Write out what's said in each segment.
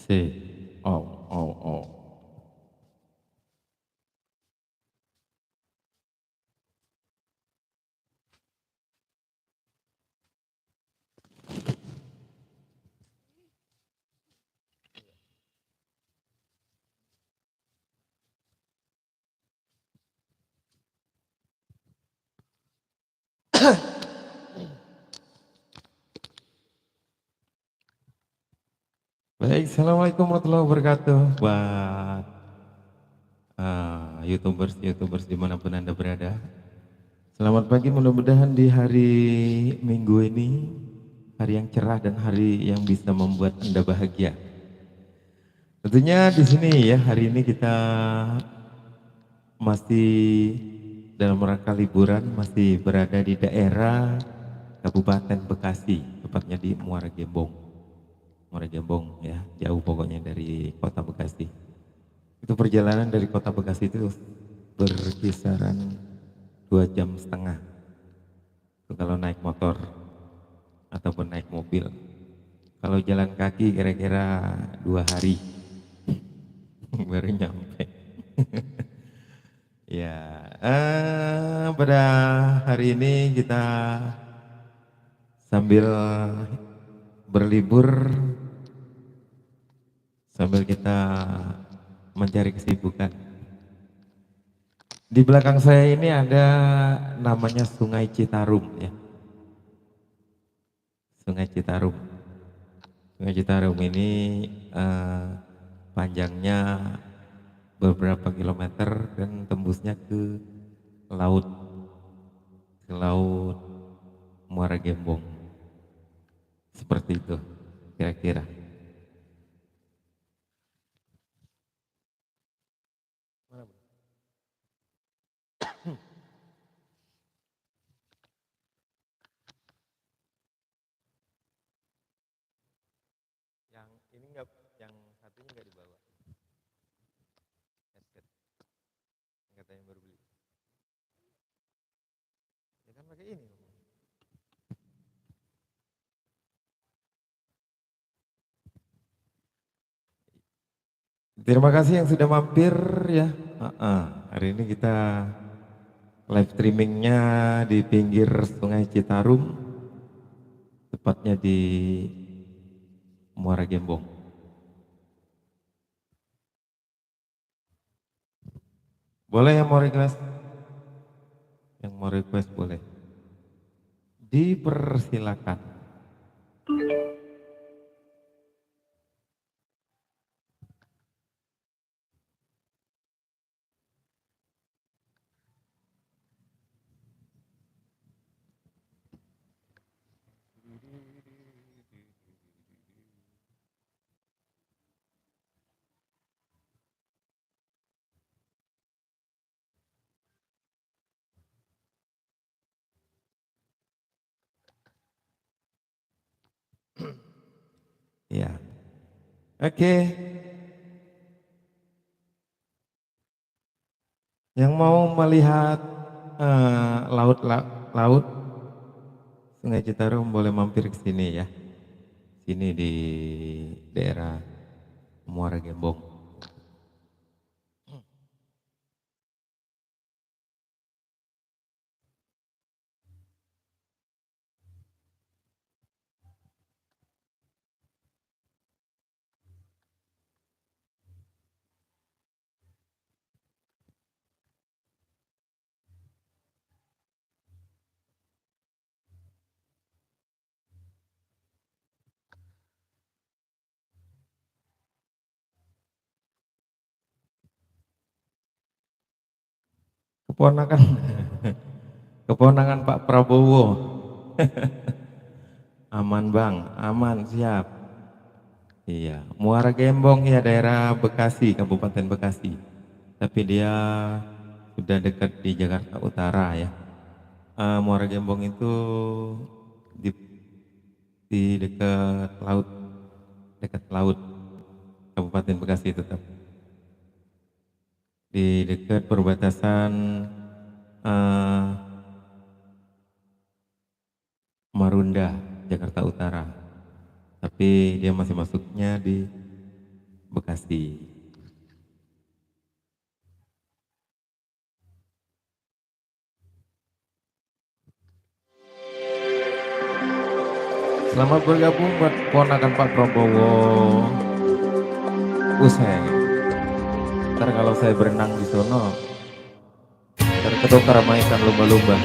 Si. Oh, oh, oh. Baik, assalamualaikum warahmatullahi wabarakatuh. Buat YouTubers dimanapun anda berada. Selamat pagi, mudah-mudahan di hari Minggu ini hari yang cerah dan hari yang bisa membuat anda bahagia. Tentunya di sini ya hari ini kita masih dalam rangka liburan, masih berada di daerah Kabupaten Bekasi, tepatnya di Muara Gembong. Muara Gembong ya, jauh pokoknya dari kota Bekasi. Itu perjalanan dari kota Bekasi itu berkisaran 2,5 jam. Itu kalau naik motor ataupun naik mobil. Kalau jalan kaki kira-kira 2 hari baru nyampe. Ya, pada hari ini kita sambil berlibur, sambil kita mencari kesibukan. Di belakang saya ini ada namanya Sungai Citarum ya. Sungai Citarum. Sungai Citarum ini panjangnya beberapa kilometer dan tembusnya laut, ke laut Muara Gembong. Seperti itu kira-kira. Yang ini enggak, yang satunya enggak dibawa. Headset. Katanya baru beli. Ya kan pakai ini. Terima kasih yang sudah mampir ya. Hari ini kita live streamingnya di pinggir Sungai Citarum, tepatnya di Muara Gembong. Boleh yang mau request? Yang mau request boleh. Dipersilakan. Ya. Oke. Yang mau melihat laut Sungai Citarum boleh mampir ke sini ya. Sini di daerah Muara Gembong. Keponakan keponakan Pak Prabowo. Aman Bang, aman siap. Iya, Muara Gembong ya daerah Bekasi, Kabupaten Bekasi. Tapi dia sudah dekat di Jakarta Utara ya. Muara Gembong itu di, di dekat laut Kabupaten Bekasi tetap. Di dekat perbatasan eh, Marunda, Jakarta Utara. Tapi dia masih masuknya di Bekasi. Selamat bergabung buat ponakan Pak Prabowo. Usai. Ntar kalau saya berenang di sono, ntar ketukar mainkan lumba-lumba.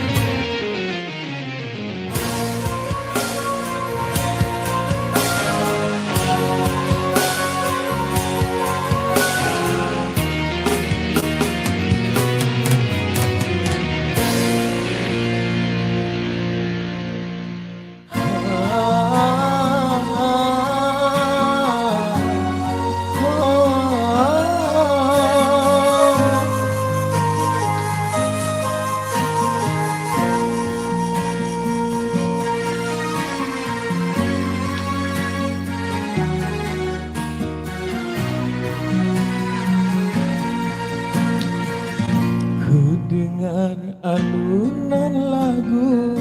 Dengar alunan lagu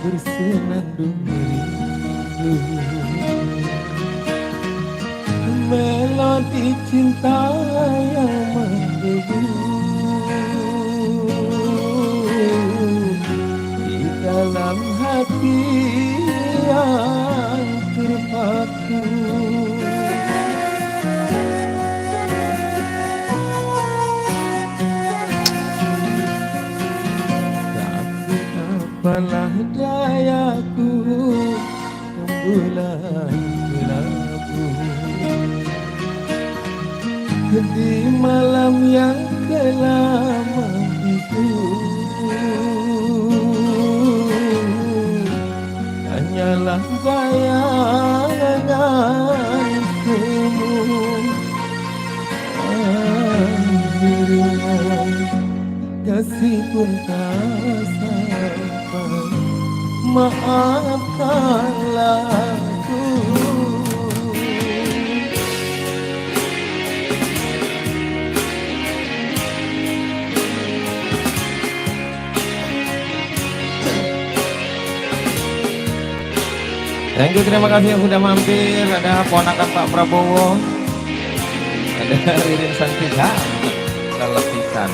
bersenandung rindu, melodi cinta yang menggebu di dalam hati yang terpaku. Apalah dayaku rembulan kelabu di malam yang kelam itu, hanyalah bayangan semu. Kasih pun tak sampai, maafkanlah aku. Thank you, terima kasih yang sudah mampir. Ada ponakan Pak Prabowo, ada Ririn Santika, Kelepisan.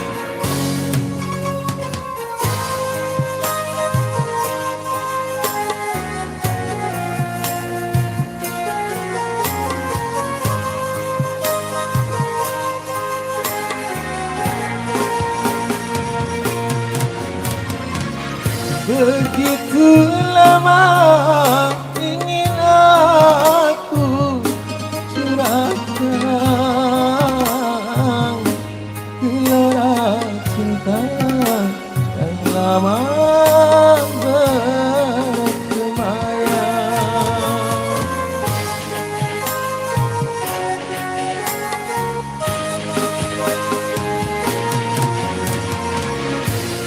Begitu lama ingin aku curahkan gelora cinta yang lama bersemayam.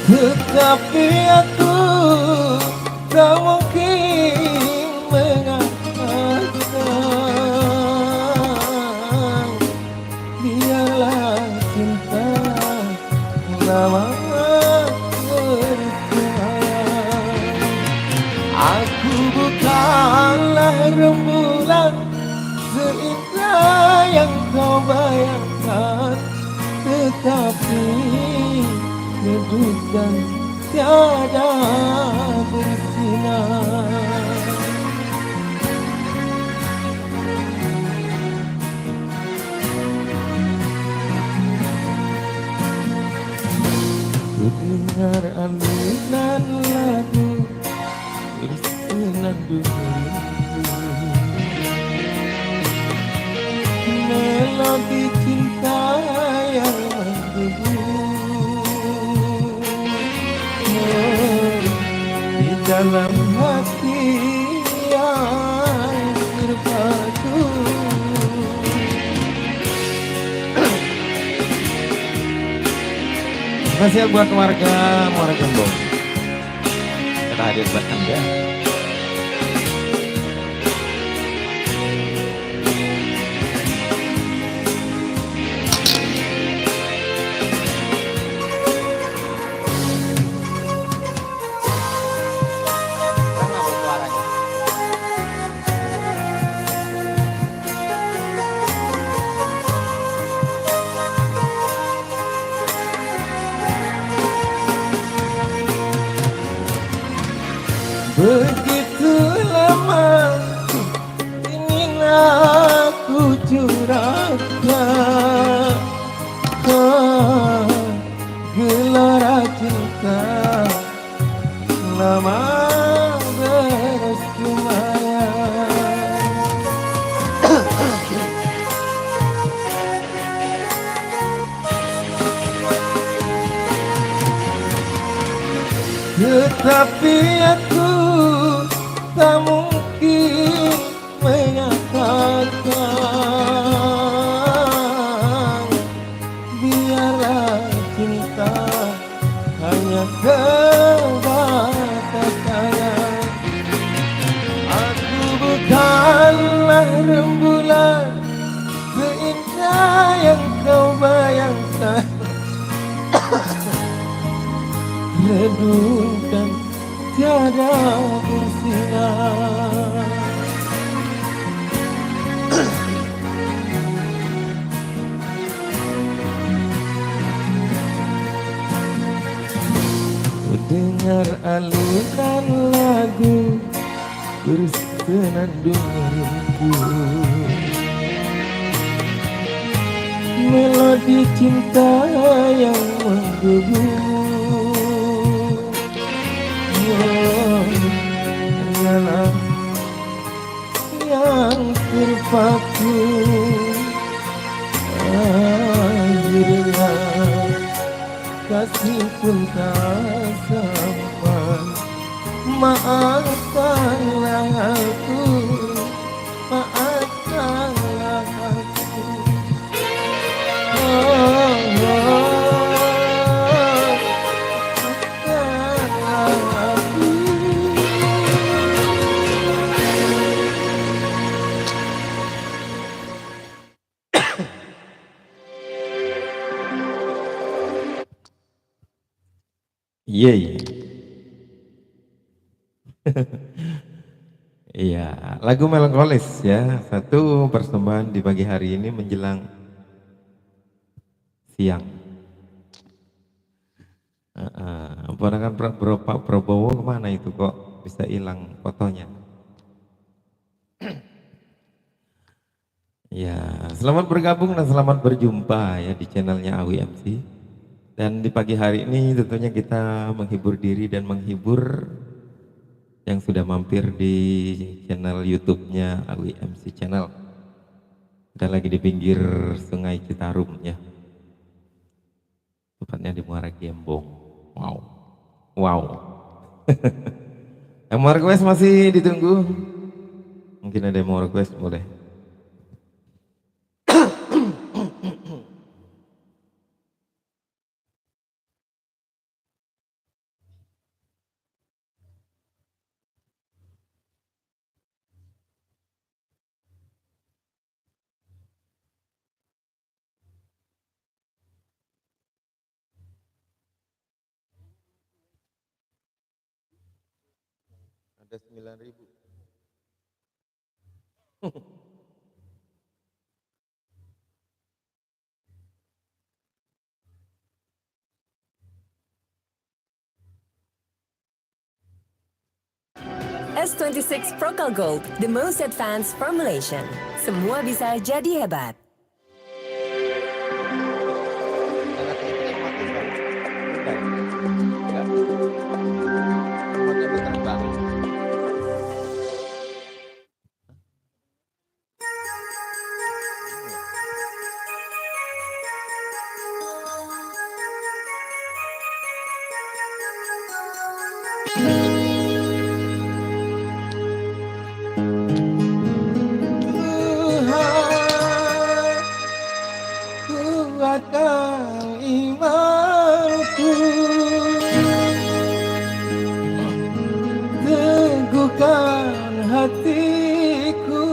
Tetapi aku tak mungkin mengatakan, biarlah cinta lama bersemayam. Aku bukanlah rembulan seindah yang kau bayangkan, tetapi redup dan tiada bersinar. Ku dengar alunan lagu bersenandung rindu, melodi cinta yang menggebu di dalam hati yang terpaku. Terima kasih buat warga Muara Gembong kita hadir buat Anda. tak lama bersemayam. Tetapi aku tak mungkin menyatakan, biarlah cinta hanya sebatas sayang. Aku bukanlah rembulan seindah yang kau bayangkan. Redungkan tiada bersinar. Ku dengar alunan lagu bersenandung rindu, melodi cinta yang menggugah. Hanyalah yang terpaku, akhirnya kasih pun tak sampai. Maafkanlah aku, maafkanlah aku. Yeay. Iya, lagu melankolis ya. Satu persembahan di pagi hari ini menjelang siang. Ponakan Pak Prabowo kemana itu kok bisa hilang fotonya? Ya, selamat bergabung dan selamat berjumpa ya di channelnya Awi MC. Dan di pagi hari ini tentunya kita menghibur diri dan menghibur yang sudah mampir di channel YouTube-nya Awi MC Channel. Kita lagi di pinggir Sungai Citarum ya, tepatnya di Muara Gembong. Wow, wow. Yang mau request masih ditunggu. Mungkin ada yang mau request, boleh. Ada 9.000. S26 Procal Gold, the most advanced formulation. Semua bisa jadi hebat. Kuatkan imanku, teguhkan hatiku.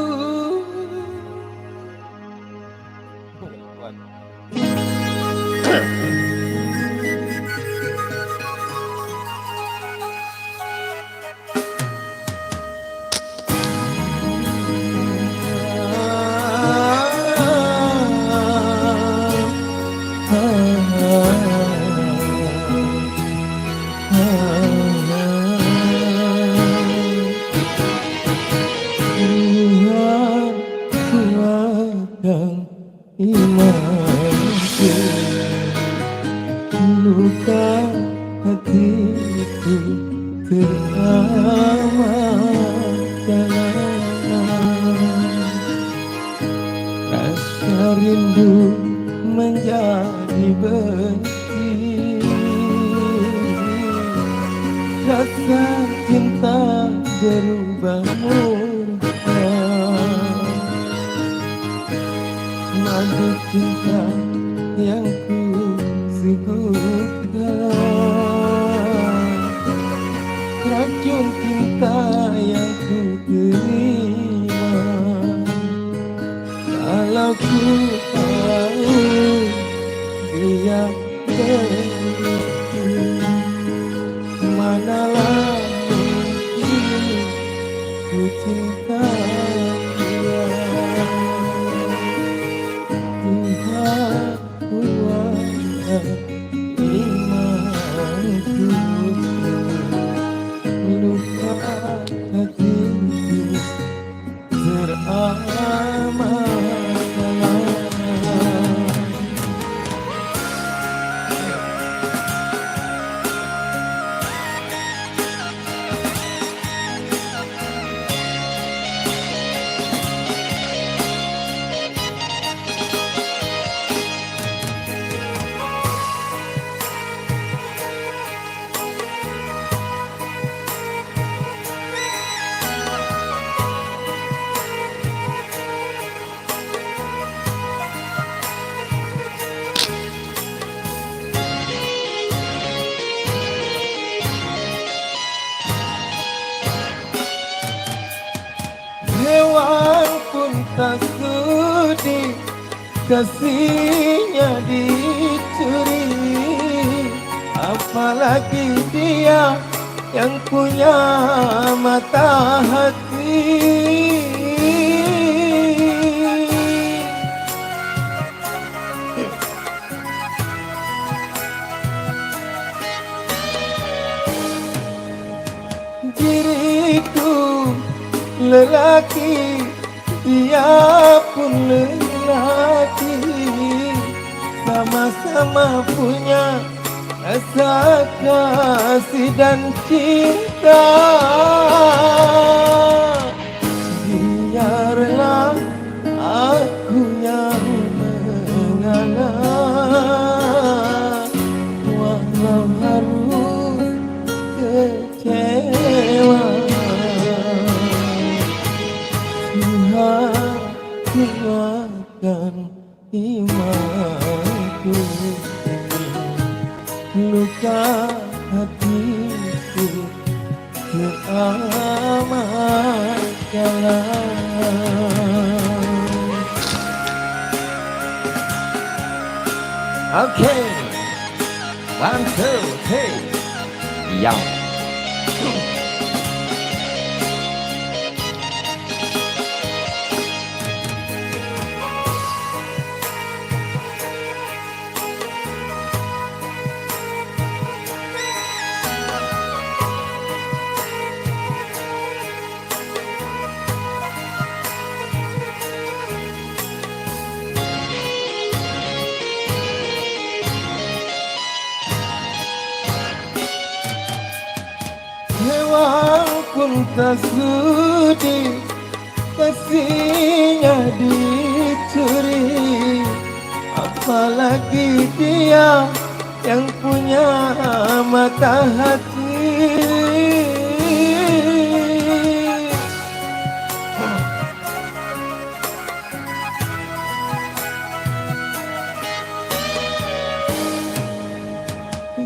Kuatkan imanku, luka hatiku teramat dalam. Rasa rindu menjadi benci, rasa cinta berubah murka. Madu cinta yang ku suguhkan, racun cinta yang ku terima. Kalau ku tahu dia begitu, manalah mungkin ku cinta dia. Tuhan kuatkan imanku, luka hatiku teramat dalam. Hewan pun tak sudi kasihnya dicuri, apalagi dia yang punya mata hati. Diriku lelaki, dia pun lelaki, sama-sama punya rasa kasih dan cinta. Biarlah aku yang mengalah, walau harus kecewa. Tuhan kuatkan imanku, luka hatiku teramat dalam. Okay, 1, 2, 3, yo. Hewan pun tak sudi kasihnya dicuri, apalagi dia yang punya mata hati.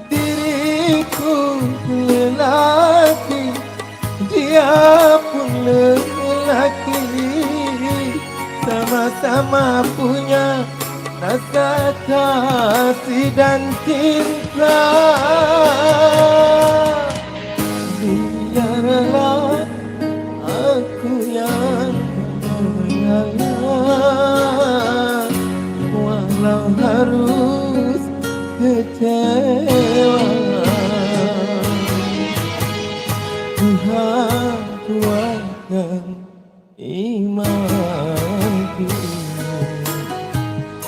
Diriku lelaki, dia pun lelaki, sama-sama punya rasa kasih dan cinta. Biarlah aku yang mengalah, walau harus kecewa. Tuhan kuatkan imanku,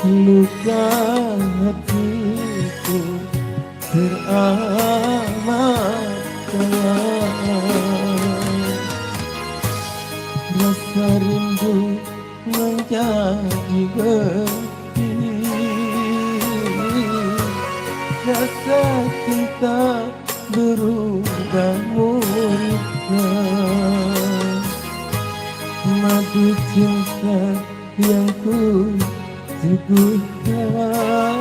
luka hatiku teramat sayang. Rasa rindu menjadi getih, rasa cinta berubah murka, madu cinta yang ku teguhkan,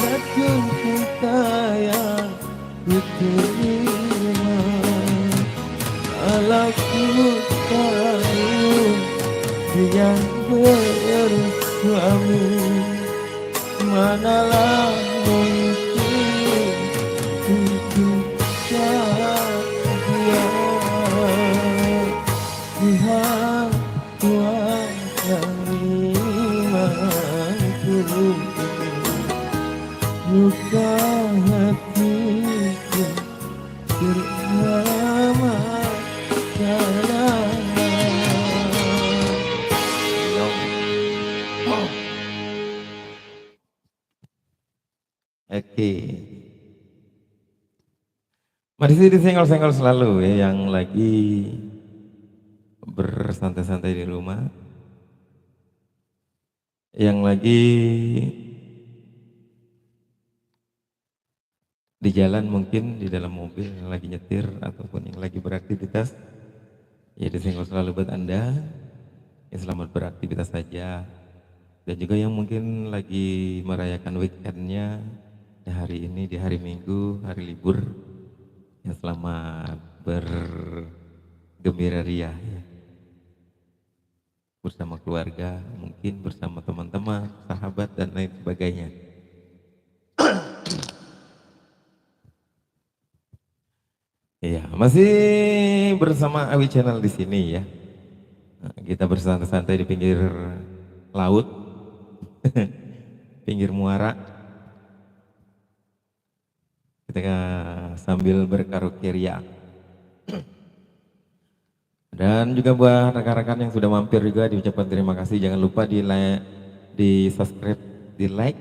racun cinta yang ku terima. Kalau ku tahu dia bersuami, manalah mungkin hidup bahagia. Tuhan yang memangku luka hatiku bersama salah. Oke. Masih disenggol-senggol selalu ya yang lagi bersantai-santai di rumah, yang lagi di jalan mungkin di dalam mobil, yang lagi nyetir ataupun yang lagi beraktivitas, ya disenggol selalu buat Anda. Ya, selamat beraktivitas saja. Dan juga yang mungkin lagi merayakan weekendnya di hari ini, di hari Minggu, hari libur, ya selamat bergembira ria ya. Bersama keluarga, mungkin bersama teman-teman, sahabat dan lain sebagainya. Iya, masih bersama Awi Channel di sini ya. Nah, kita bersantai-santai di pinggir laut, pinggir muara. Kita sambil berkaraoke ria. Dan juga buat rekan-rekan yang sudah mampir juga diucapkan terima kasih. Jangan lupa di subscribe, di like,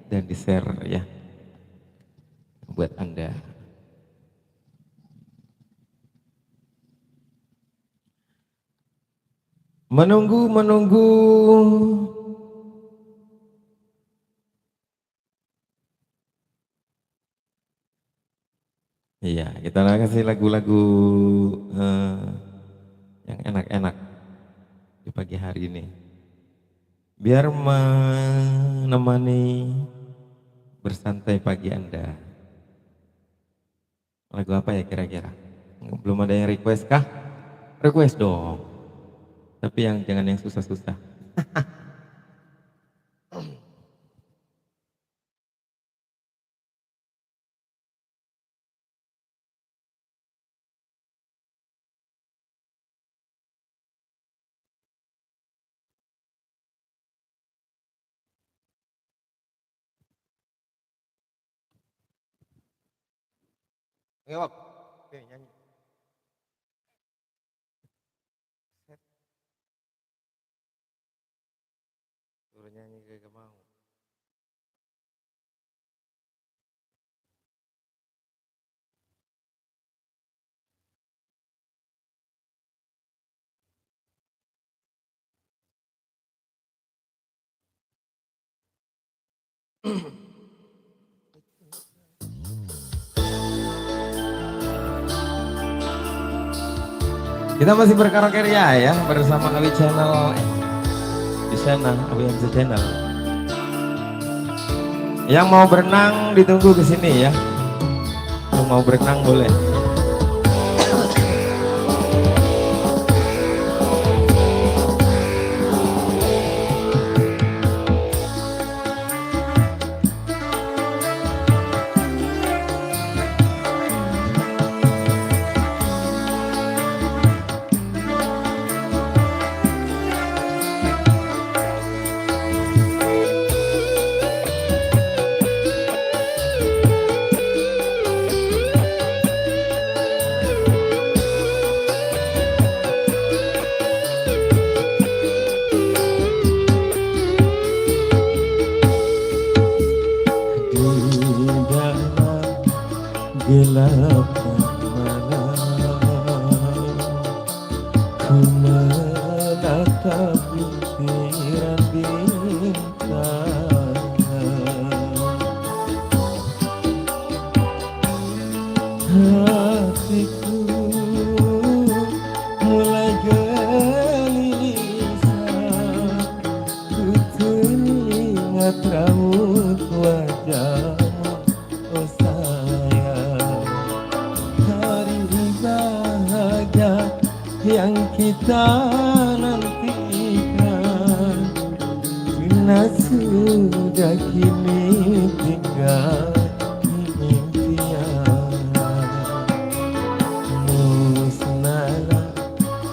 dan di share ya. Buat Anda. Menunggu. Iya, kita kasih lagu-lagu yang enak-enak di pagi hari ini. Biar menemani bersantai pagi Anda. Lagu apa ya kira-kira? Belum ada yang request kah? Request dong. Tapi yang jangan yang susah-susah. Ngewak. Oke, nyanyi. Suruh nyanyi gak mau. Kita masih berkaraoke ria ya bersama Awi Channel di sana, Awi MC Channel. Yang mau berenang ditunggu ke sini ya. Yang mau berenang boleh. dalam gelap malam, ku menatap butiran bintang. Hatiku mulai gelisah, ku teringat raut wajahmu, oh sayang. Hari bahagia yang kita nantikan, bila sudah kini tinggal di impian. Musnahlah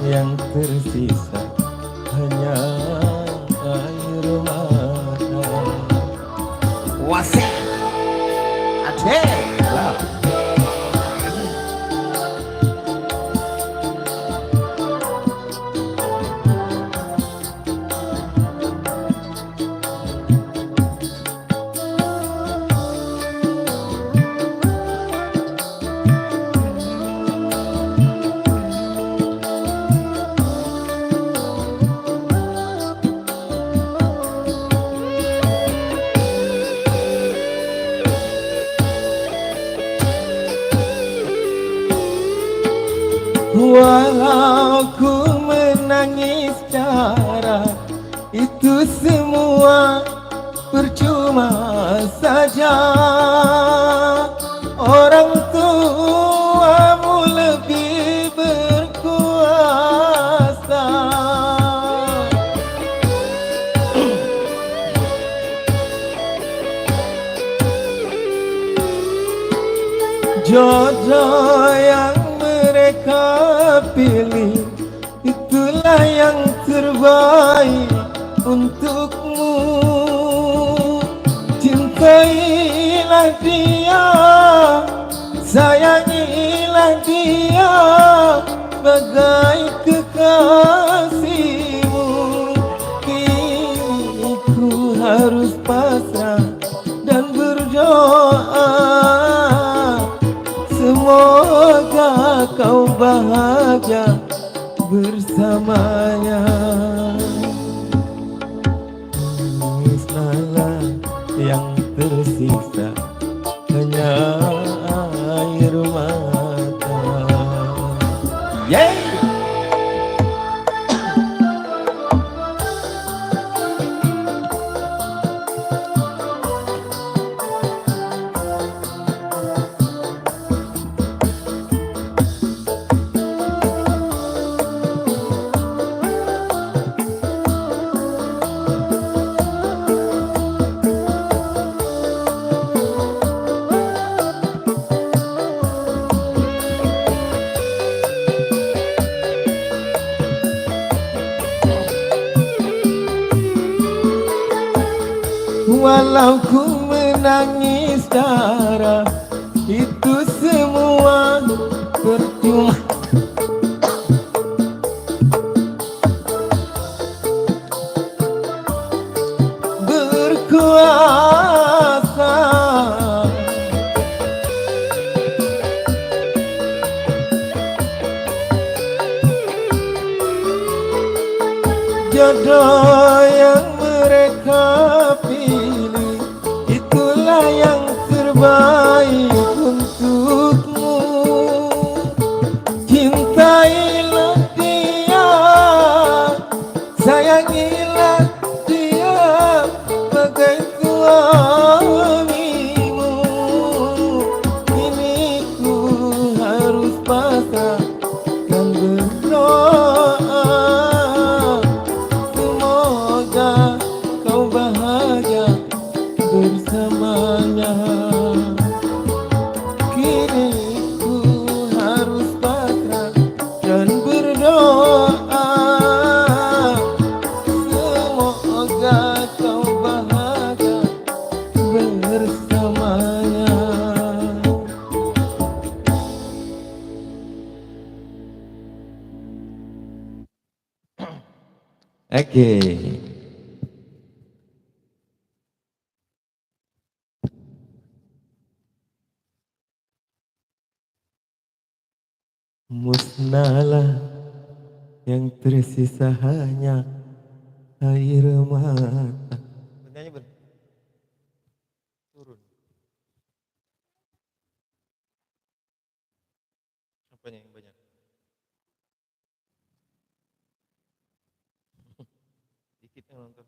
yang tersisa hanya air mata. Wasih Ade lah. Walau ku menangis darah, itu semua percuma saja. Orang tuamu lebih berkuasa. Jodoh yang mereka pilih, itulah yang terbaik untukmu. Cintailah dia, sayangilah dia bagai kekasihmu. Kini ku harus pasrah dan berdoa, semoga kau bahagia bersamanya. Musnahlah yang tersisa hanya air mata. Yeah! Walau ku menangis darah, itu semua percuma. Berkuasa, jodoh yang mereka pilih, itulah yang terbaik untukmu. Cintailah dia, sayangilah dia bagai suamimu. Kini ku harus pasrah dan berdoa, semoga kau bahagia bersamanya. Kini ku harus pasrah dan berdoa, semoga kau bahagia bersamanya. Oke. musnahlah yang tersisa hanya air mata. Bernyanyi ber. Turun. Apanya yang banyak? Dikit yang nonton.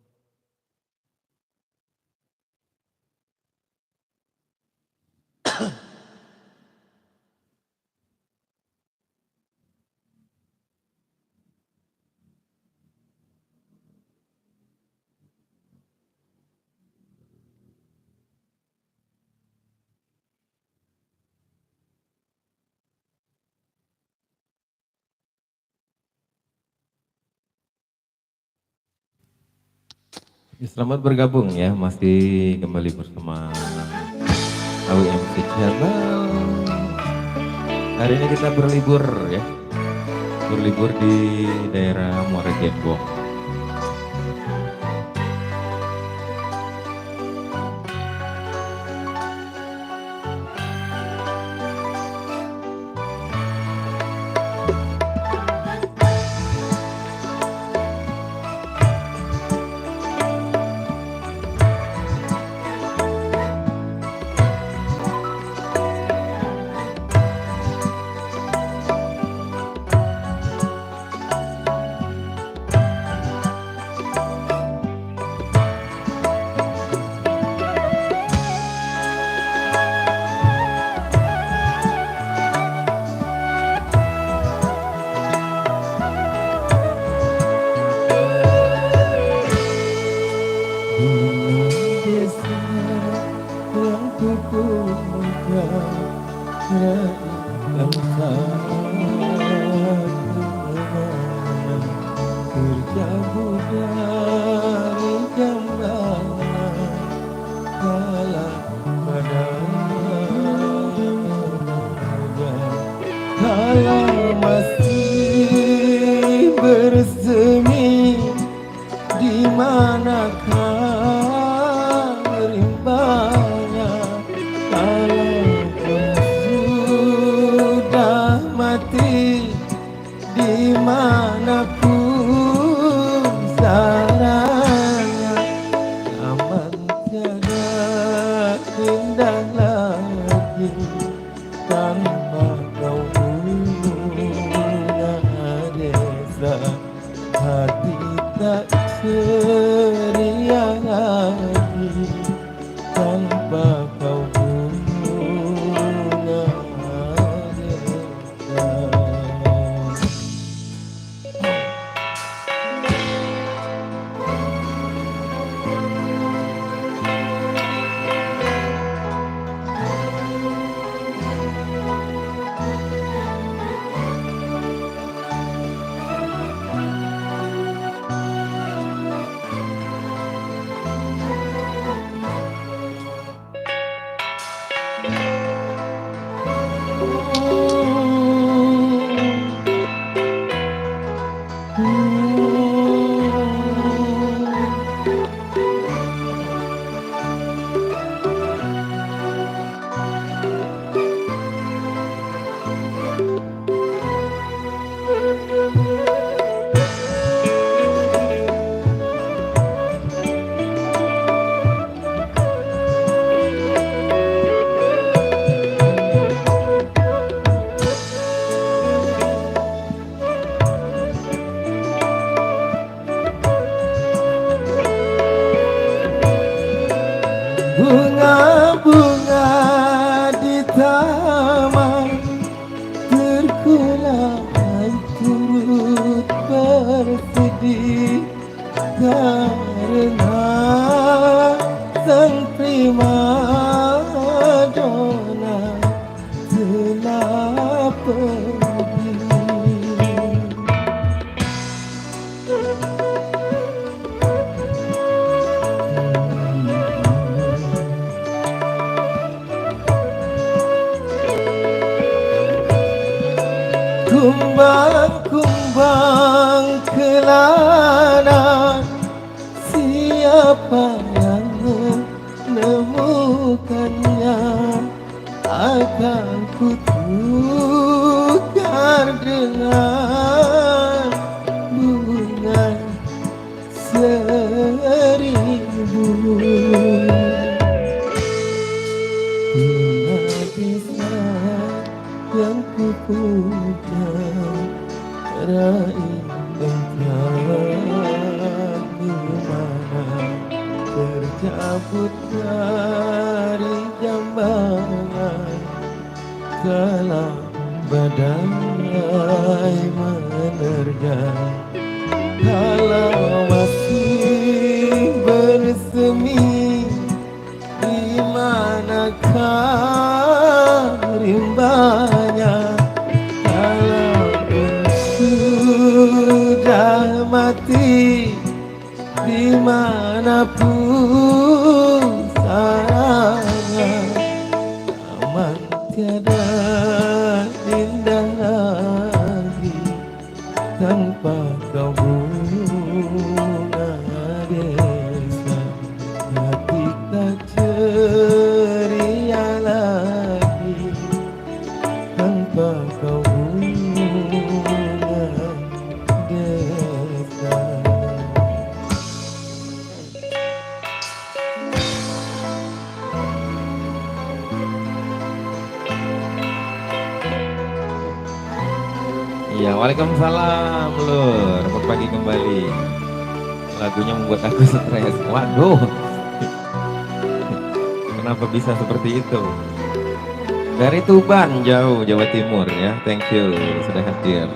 Selamat bergabung ya, masih kembali bersama AWMC Channel. Hari ini kita berlibur ya, berlibur di daerah Muara Gembong. Kalau masih bersemi, di manakah rimbanya? Kalau sudah mati, dimanapun saranya, aman tiada indah lagi tanpa kau punya desa. Hati tak ceria lagi tanpa kau punya desa. Bunga-bunga di taman terkulai turut bersedih karena sang primadona telah pergi. Kumbang-kumbang kelana, siapa yang menemukannya? Akan ku tukar bisa yang ku puja raih entah gimana tercabut dari jambangan kala badai menerjang kalau masih bersemi di manakah rimbanya kalau sudah mati dimanapun sarangnya aman tiada indah lagi tanpa kau bunga desa hati tak ceria lagi tanpa kau bunga desa. Iya, waalaikumsalam Lur. Selamat pagi kembali. Lagunya membuat aku stres. Waduh, kenapa bisa seperti itu? Dari Tuban, jauh Jawa Timur ya. Thank you sudah hadir.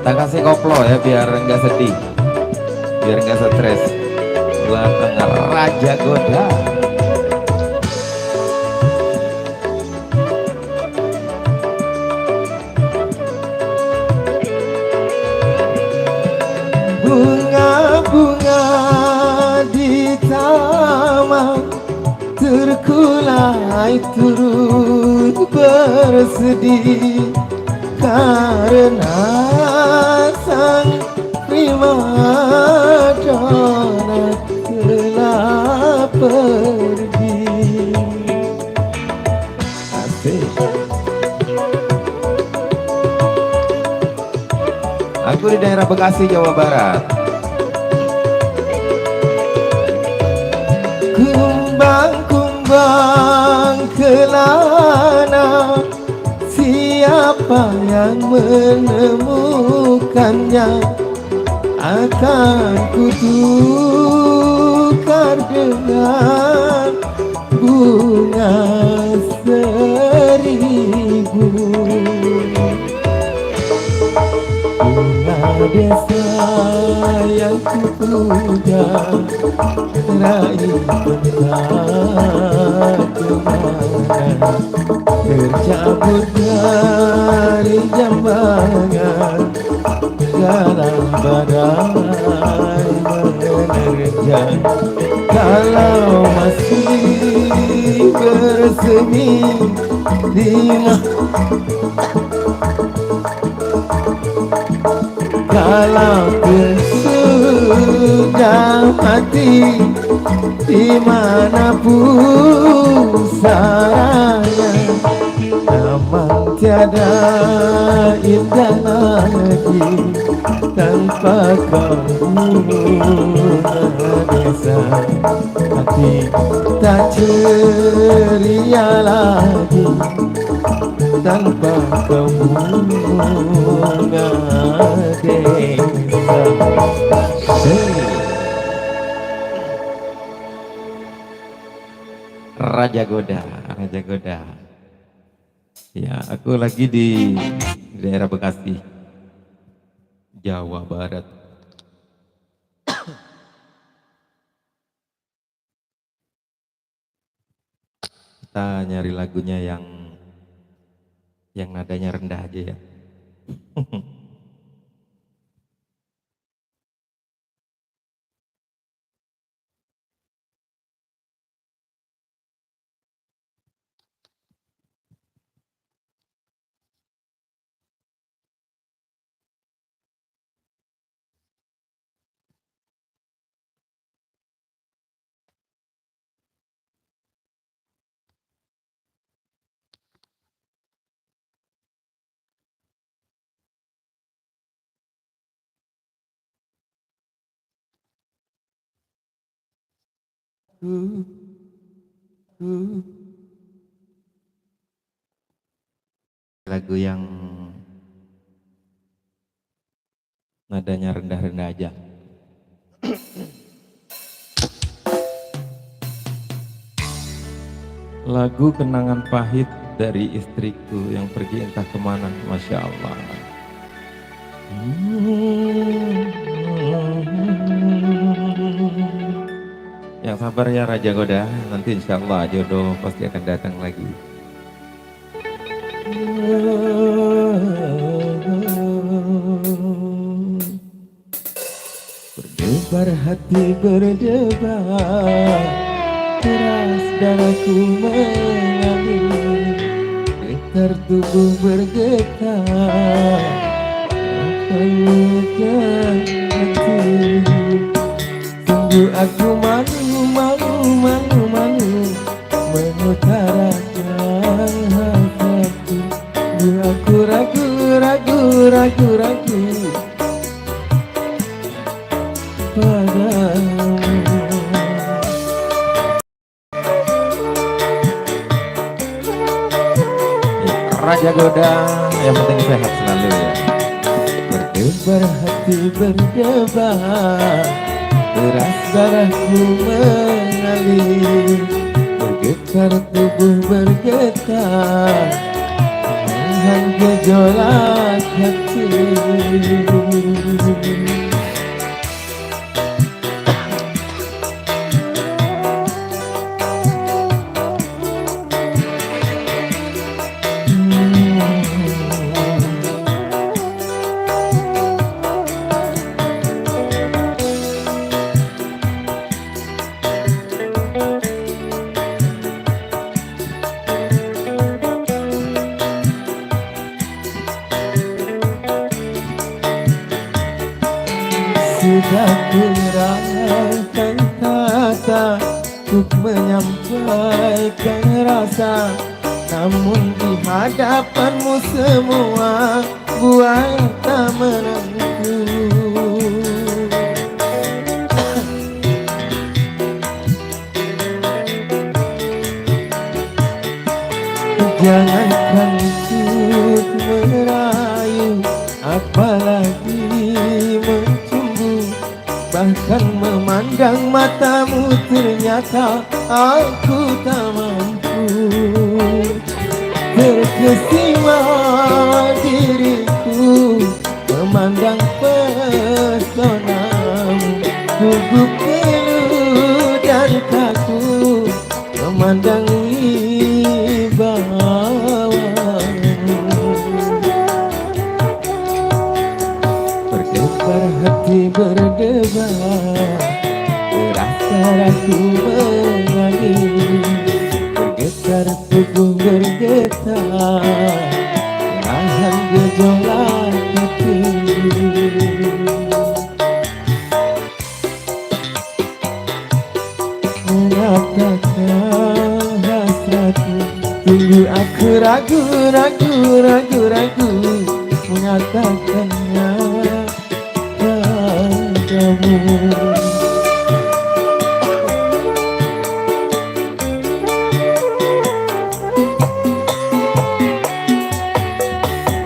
Tak kasih koplo ya biar enggak sedih, biar enggak stres. Belakang Raja Goda. Bunga-bunga di taman terkulai turut bersedih karena sang primadona telah pergi. Asik. Aku di daerah Bekasi, Jawa Barat. Kumbang-kumbang kelana, siapa yang menemukannya akan kutukar dengan bunga seribu. Bunga desa yang kupuja raih entah kemana tercabut dari jambangan dalam badai menerjang kalau masih bersemi di kalau sudah mati dimanapun sarangnya aman tiada indah lagi tanpa kau desa hati tak ceria lagi tanpa kau bunga desa. Raja Goda, Raja Goda. Ya, aku lagi di daerah Bekasi, Jawa Barat. Kita nyari lagunya yang nadanya rendah aja ya. Lagu yang nadanya rendah-rendah aja. Lagu kenangan pahit dari istriku yang pergi entah kemana, Masya Allah. Yang sabar ya Raja Goda, nanti insya Allah jodoh pasti akan datang lagi. Berdebar hati berdebar, keras darahku mengalir, getar tubuh bergetar, akan hati. Sungguh aku malu mengutarakan hatiku. Aku ragu padamu. Raja Goda, yang penting sehat selalu ya. Berdebar hati berdebar, deras darahku mengalir, bergetar tubuh bergetar, dengan gejolak hati. Sudah kurangkan kata untuk menyampaikan rasa, namun di hadapanmu semua buat tak menentu. Jangankan untuk merayu, apalagi bahkan memandang matamu ternyata aku tak mampu. Terkesima diriku memandang pesonamu, gugup pilu dan kaku memandang wibawamu. Berdebar hati berdebar, keras darahku mengalir, bergetar tubuh bergetar, menahan gejolak hati. Mengatakan hasratku, tunggu aku ragu mengatakannya padamu.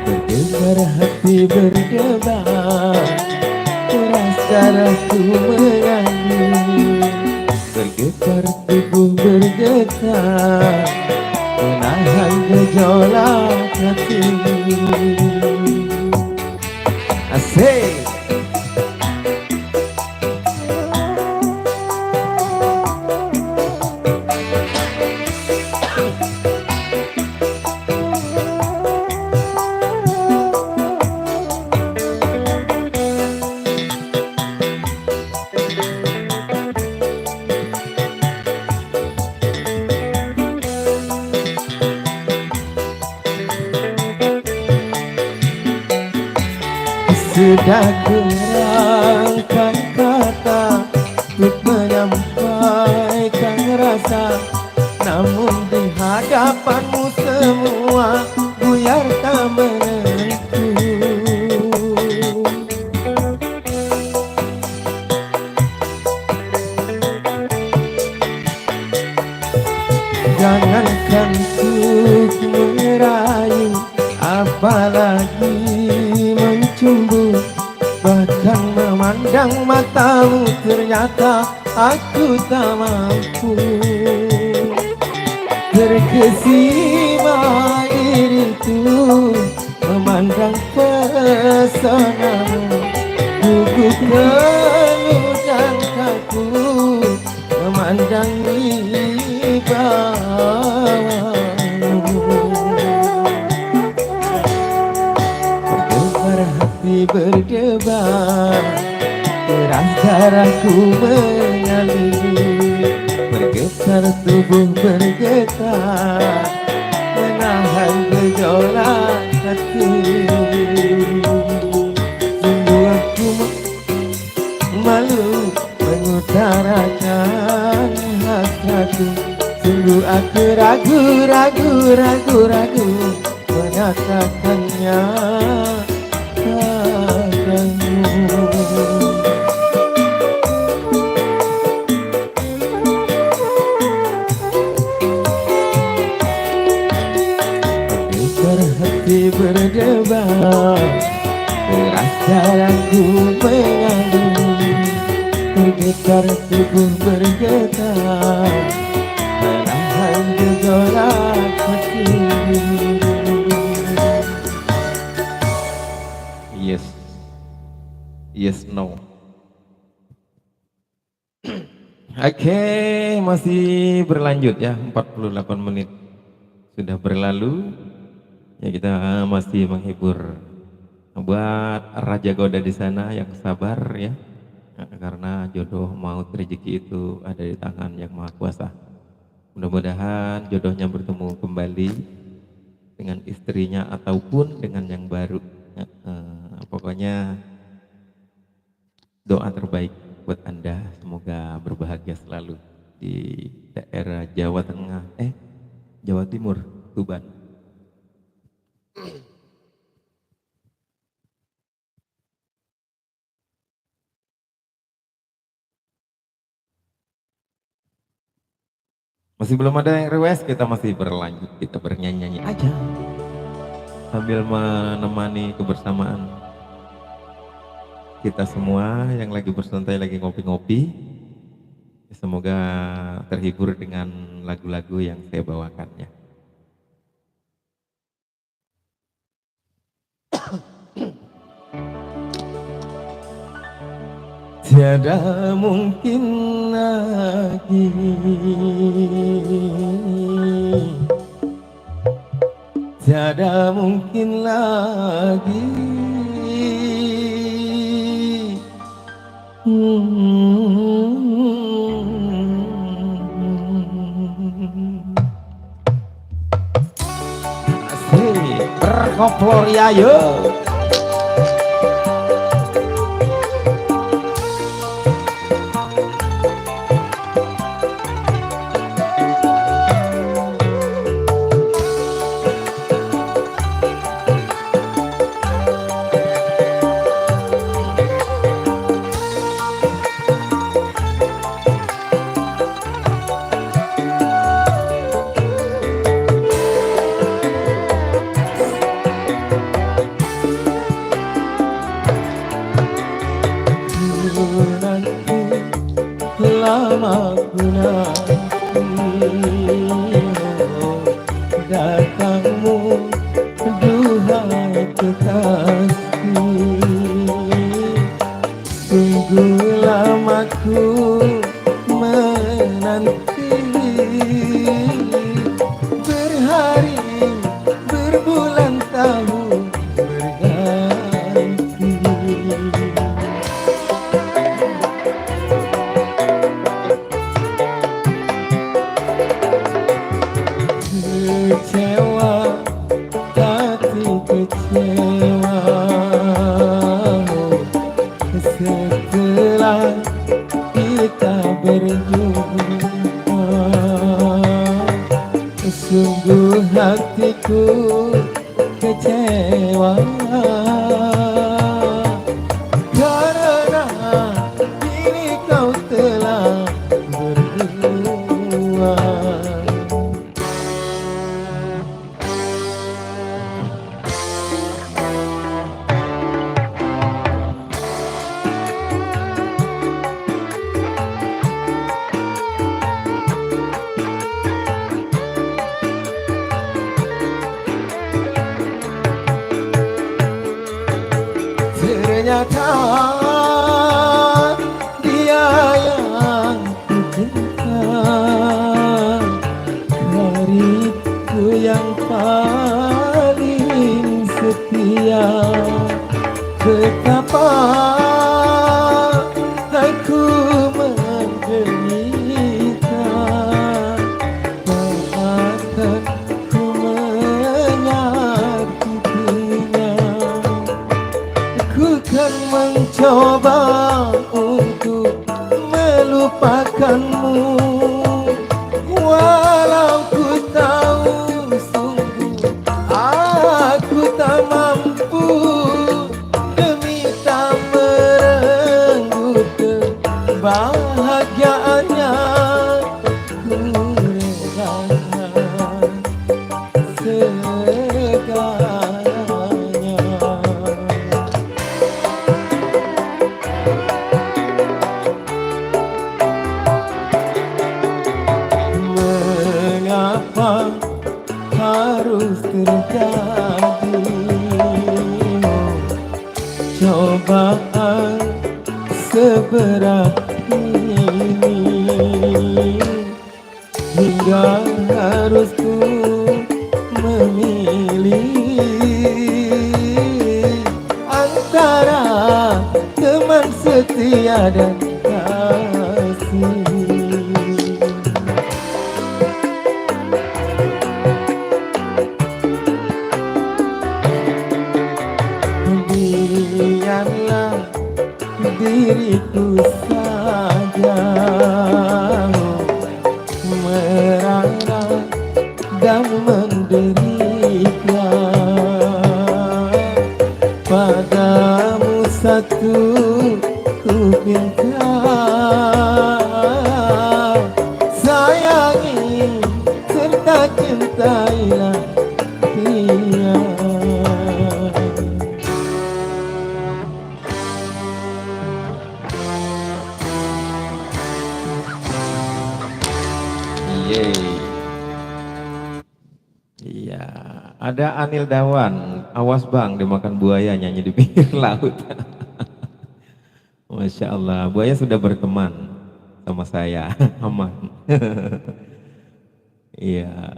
Berdebar hati berdebar, keras darahku mengalir, bergetar tubuh bergetar, menahan gejolak hati. Asik. Sudah kurangkan kata untuk menyampaikan rasa, namun di hadapanmu semua buyar tak menentu. apalagi mencumbu, bahkan memandang matamu ternyata aku tak mampu. Terkesima diriku memandang pesonamu, gugup penuh dan kaku memandang wibawamu. Berdebar hati berdebar, keras darahku mengalir, bergetar tubuh bergetar, menahan gejolak hati. Sungguh aku malu mengutarakan hasratku, sungguh aku ragu menyatakannya padamu. Hati berdebar, keras darahku mengalir, bergetar tubuh bergetar, menahan gejolak hati. Yes, yes, no. Oke, masih berlanjut ya, 48 menit sudah berlalu. Ya, kita masih menghibur buat Raja Goda di sana yang sabar ya, karena jodoh maut rezeki itu ada di tangan Yang Maha Kuasa. Mudah-mudahan jodohnya bertemu kembali dengan istrinya ataupun dengan yang baru. Pokoknya doa terbaik buat Anda, semoga berbahagia selalu di daerah Jawa Tengah, Jawa Timur, Tuban. Masih belum ada yang request, kita masih berlanjut, kita bernyanyi-nyanyi aja sambil menemani kebersamaan kita semua yang lagi bersantai, lagi ngopi-ngopi. Semoga terhibur dengan lagu-lagu yang saya bawakan ya. Tiada mungkin lagi tiada mungkin lagi asik berkoplor ya yuk. Lama ku nanti datangmu, duhai kekasih. Sungguh lama ku menanti, berhari berbulan tahun berganti. Kecewa, hati kecewa setelah kita berjumpa. Sungguh hatiku kecewa karena kini kau telah berdua. katakan dia yang ku cinta, dariku yang paling setia. Betapa aku menderita, takkan ku menyakitinya. Ku kan mencoba untuk melupakanmu, walau ku tahu sungguh aku tak mampu. Demi tak merenggut kebahagiaannya, ku relakan segalanya. Mengapa harus terjadi cobaan seberat ini, hingga harus ku memilih antara teman setia dan kasih. Biarlah diriku saja merana dan menderita. Padamu satu ku minta, sayangi serta cintailah dia. Iya, ada Anil Dawan, awas bang dimakan buaya nyanyi di pinggir laut. Masya Allah, buaya sudah berteman sama saya, aman. Iya,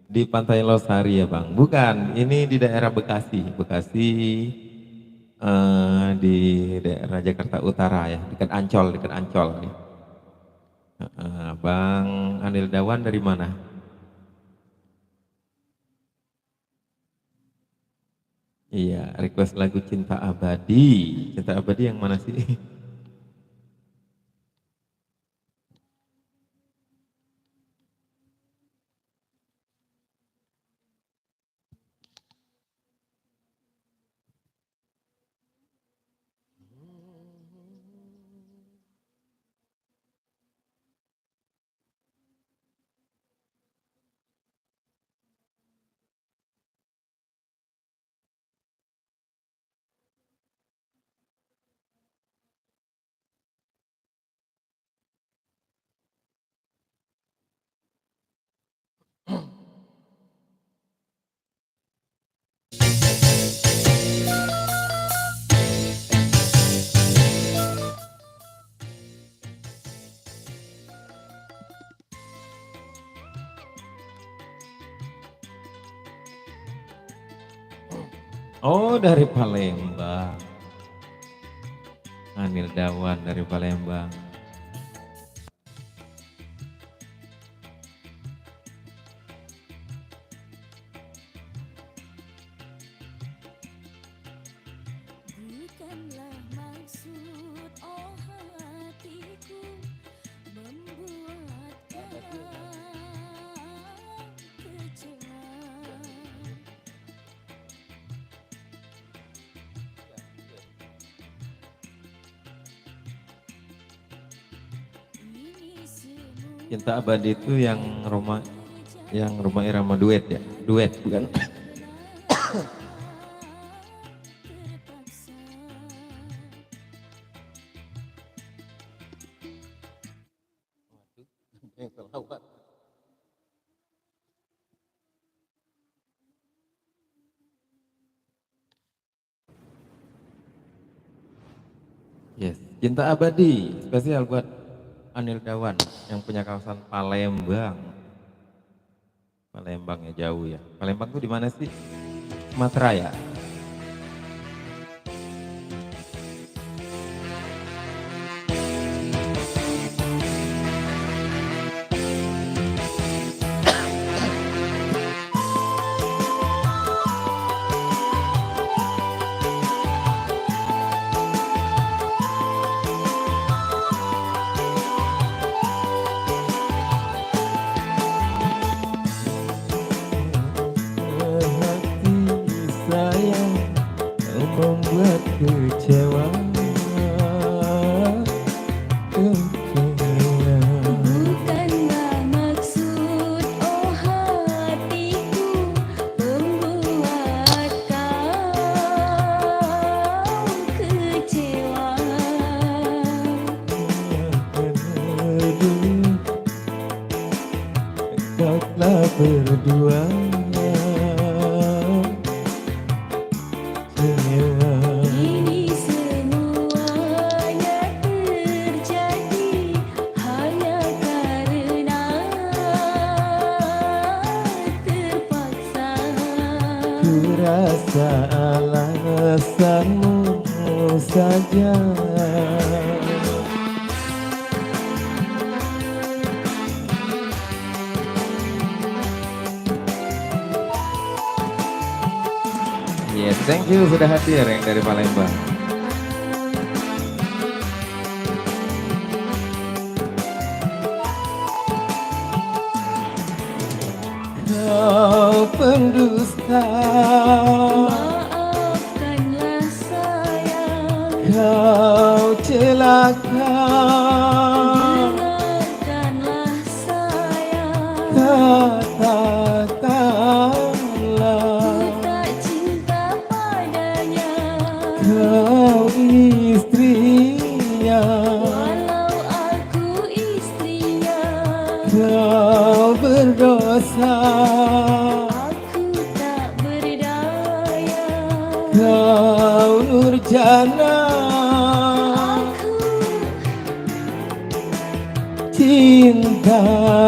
di Pantai Losari ya bang, bukan, ini di daerah Bekasi, di daerah Jakarta Utara ya, dekat Ancol nih. Bang Anil Dawan dari mana? Iya, request lagu Cinta Abadi. Cinta Abadi yang mana sih? Oh, dari Palembang. Anil Dawan dari Palembang. Bukanlah maksud oh hatiku membuat kau kecewa. Ini semua Cinta Abadi itu yang Roma Irama duet ya? Duet bukan? terpaksa. Cinta Abadi spesial buat Anil Dawan yang punya kawasan Palembang. Palembang ya jauh ya. Palembang tuh di mana sih? Sumatera ya. Hati sayang kau membuat kecewa. Bukanlah maksud oh hatiku membuat kau kecewa. Kau telah berdua semua. Ini semuanya terjadi hanya karena terpaksa. Ku rasa alasanmu saja. Yes, thank you sudah hadir yang dari Palembang. Kau pendusta, Maafkanlah sayang, kau celaka, dengarkanlah sayang. katakanlah Tak cinta padanya, kau istrinya, walau aku istrinya. kau berdosa, Aku tak berdaya, kau nurjana, aku cintailah,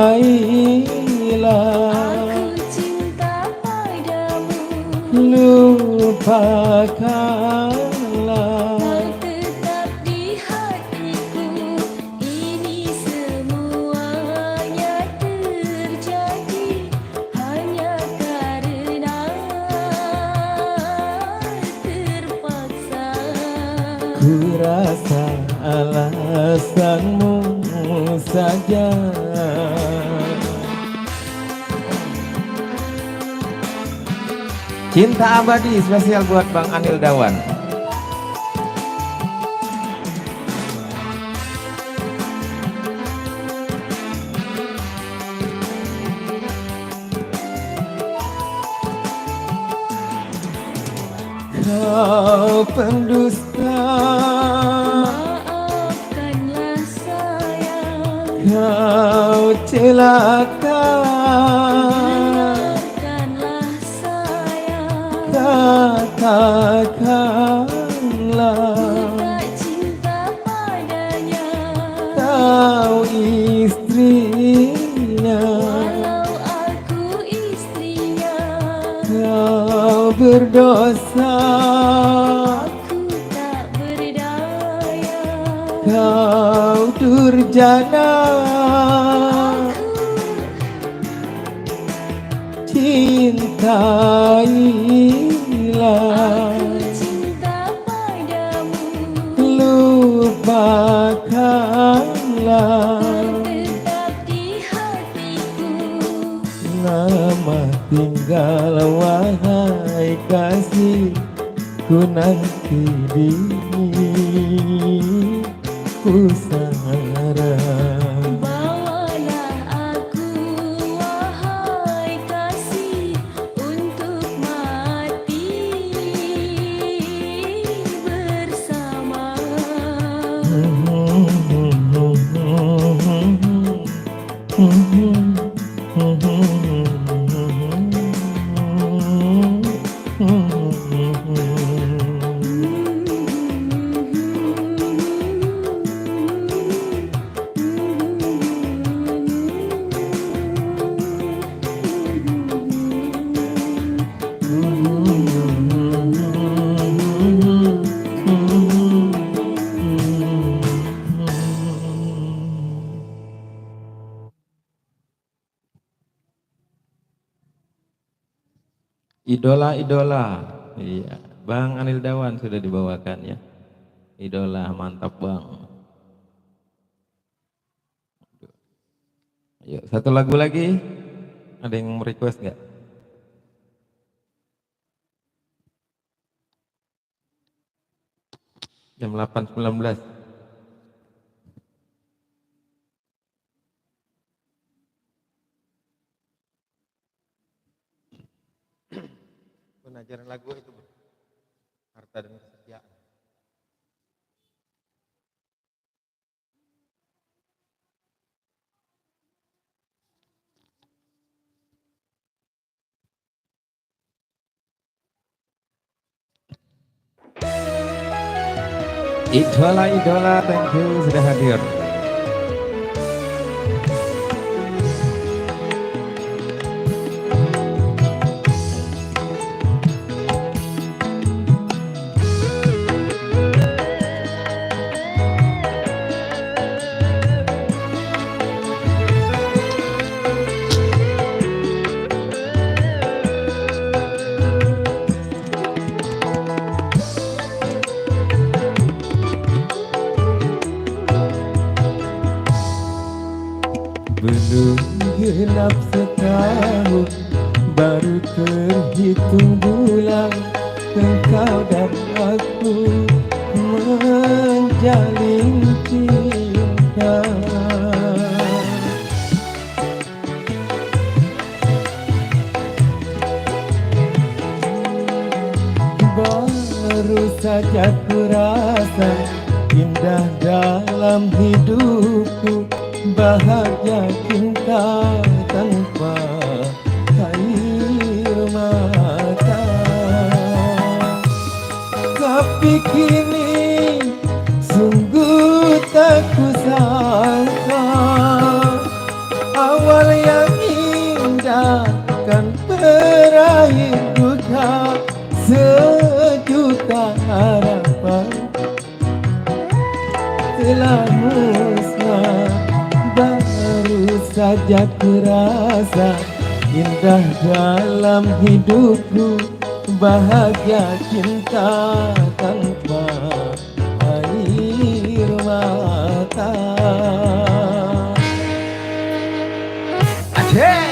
cinta padamu. lupakanlah. Kau tetap di hatiku. Ini semuanya terjadi hanya karena terpaksa. Ku rasa alasanmu saja. Cinta Abadi spesial buat Bang Anil Dawan. Kau pendusta, Maafkanlah sayang, kau celaka, dengarkanlah sayang. katakanlah Tak cinta padanya, kau istrinya, walau aku istrinya. kau berdosa, Aku tak berdaya, kau durjana, cintailah, cinta padamu. lupakanlah. Tetap di hatiku. Lama tinggal wahai kasih, ku nanti di pusara. Bawalah aku wahai kasih untuk mati bersama. Idola-idola. Iya, Bang Anil Dawan sudah dibawakan ya. Idola, mantap Bang. Ayo, satu lagu lagi. Ada yang mau request nggak? Jam 8.19. Pengajaran lagu itu harta dan kesetiaan. Idola-idola, thank you sudah hadir. Belum genap setahun, baru terhitung bulan engkau dan aku menjalin cinta. Baru saja ku rasa indah dalam hidupku, bahagia cinta tanpa air mata. Tapi kini sungguh tak kusangka, awal yang indah kan berakhir duka. Sejuta harapan telah musnah. Baru saja kurasa indah dalam hidupku, bahagia cinta tanpa air mata. Aceh.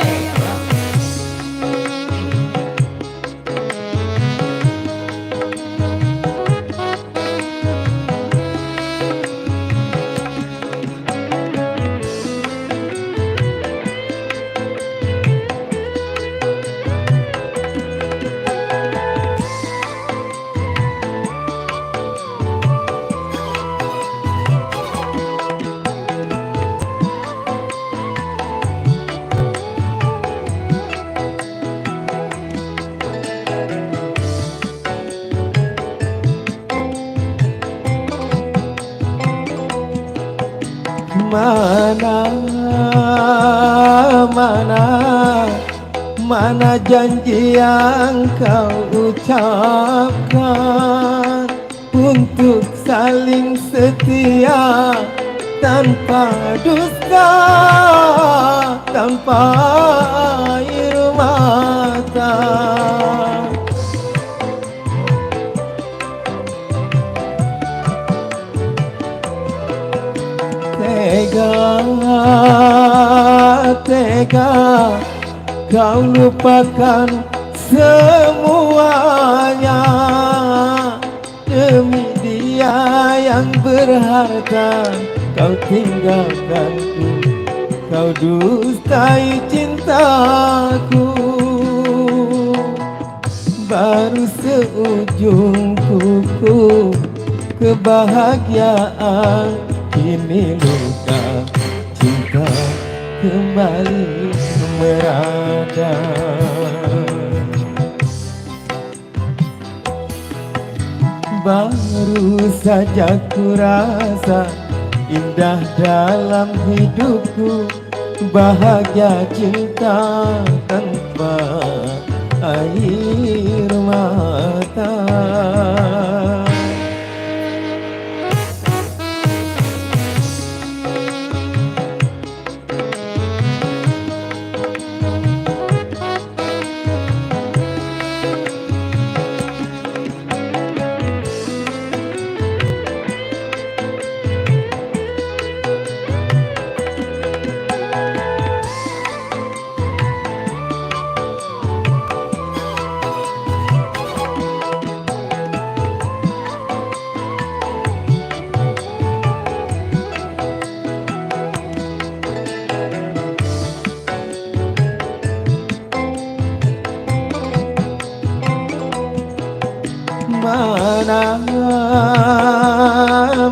Mana, mana, mana janji yang kau ucapkan untuk saling setia tanpa dusta, tanpa air mata. Tega, tega kau lupakan semuanya demi dia yang berharga. Kau tinggalkanku, kau dustai cintaku. Baru seujung kuku kebahagiaan, kini luka cinta kembali merada. Baru saja ku rasa indah dalam hidupku, bahagia cinta tanpa air mata.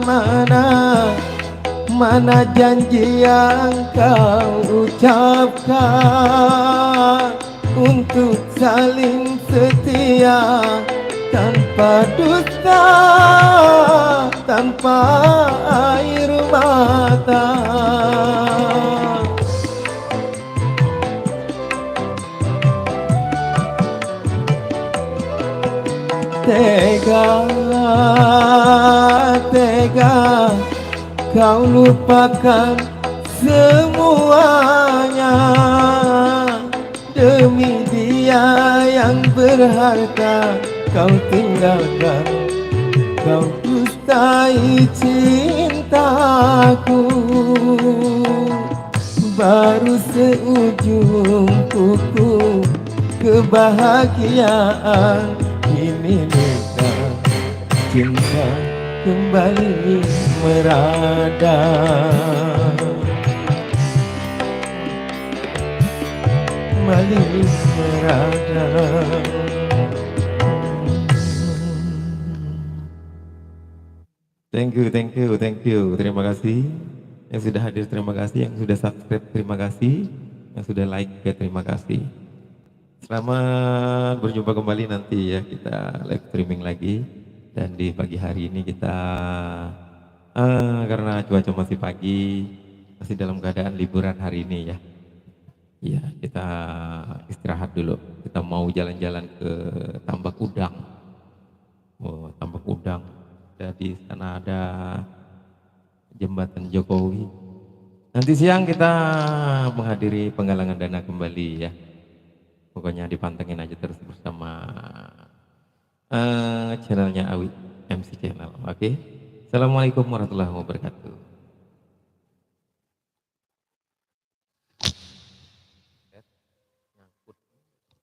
mana mana janji yang kau ucapkan untuk saling setia tanpa dusta, tanpa air mata. Tega, tega kau lupakan semuanya demi dia yang berharta. Kau tinggalkan, kau dustai cintaku. Baru seujung kuku kebahagiaan ini luka, cinta kembali merada. Kembali merada. Thank you. Terima kasih. Yang sudah hadir terima kasih, yang sudah subscribe terima kasih, yang sudah like ya terima kasih. Selamat berjumpa kembali nanti ya, kita live streaming lagi. Dan di pagi hari ini kita karena cuaca masih pagi, masih dalam keadaan liburan hari ini ya. Iya, kita istirahat dulu. Kita mau jalan-jalan ke Tambak Udang. Oh, Tambak Udang. Di sana ada Jembatan Jokowi. Nanti siang kita menghadiri penggalangan dana kembali ya. Pokoknya dipantengin aja terus bersama channelnya Awi MC Channel. Oke. Assalamualaikum warahmatullahi wabarakatuh.